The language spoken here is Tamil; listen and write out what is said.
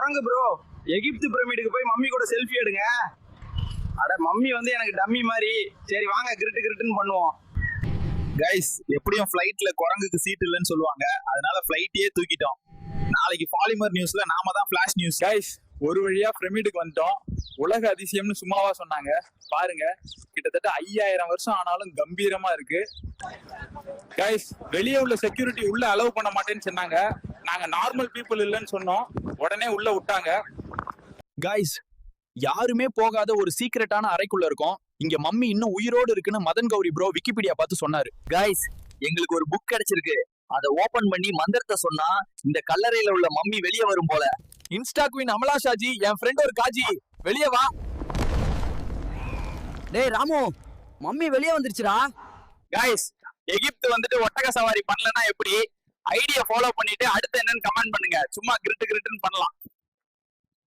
குரங்கு ப்ரோ. எகிப்து பிரமிடுக்கு போய் மம்மி கூட செல்ஃபி எடுங்க. அட மம்மி வந்து எனக்கு டம்மி மாதிரி. சரி வாங்க கிரிட்டு கிரிட்டுன்னு பண்ணுவோம். கைஸ், எப்படியும் ஃபிளைட்ல குரங்குக்கு சீட் இல்லைன்னு சொல்லுவாங்க. அதனால ஃபிளைட்டையே தூக்கிட்டோம். நாளைக்கு பாலிமர் நியூஸ்ல நாம தான் ஃபிளாஷ் நியூஸ். கைஸ், ஒரு வழியா பிரமிடுக்கு வந்துட்டோம். உலக அதிசயம்னு சும்மாவா சொன்னாங்க? பாருங்க, கிட்டத்தட்ட 5000 வருஷம் ஆனாலும் கம்பீரமா இருக்கு. கைஸ், வெளியே உள்ள செக்யூரிட்டி உள்ள அலோவ் பண்ண மாட்டேன்னு சொன்னாங்க. நாங்க நார்மல் பீப்புள் இல்லைன்னு சொன்னோம். உடனே உள்ள விட்டாங்க. கைஸ், யாருமே போகாத ஒரு சீக்ரெட்டான அறைக்குள்ள இருக்கோம். இங்க மம்மி இன்னும் உயிரோடு இருக்குன்னு மதன் கௌரி ப்ரோ விக்கிபீடியா பார்த்து சொன்னாரு. கைஸ், எங்களுக்கு ஒரு புக் கிடைச்சிருக்கு. அதை ஓபன் பண்ணி மந்திரத்தை சொன்னா இந்த கல்லறையில உள்ள மம்மி வெளியே வரும் போல. இன்ஸ்டா குயின் அமலா ஷாஜி, என் ஃப்ரெண்ட் ஒரு காஜி, வெளியே வா. டேய் ராமு, மம்மி வெளியே வந்துருச்சுடா. கைஸ், எகிப்து வந்துட்டு ஒட்டக சவாரி பண்ணலன்னா எப்படி? ஐடியா ஃபாலோ பண்ணிட்டு அடுத்து என்னன்னு கமெண்ட் பண்ணுங்க. சும்மா கிரிட்டு கிரிட்டுன்னு பண்ணலாம்.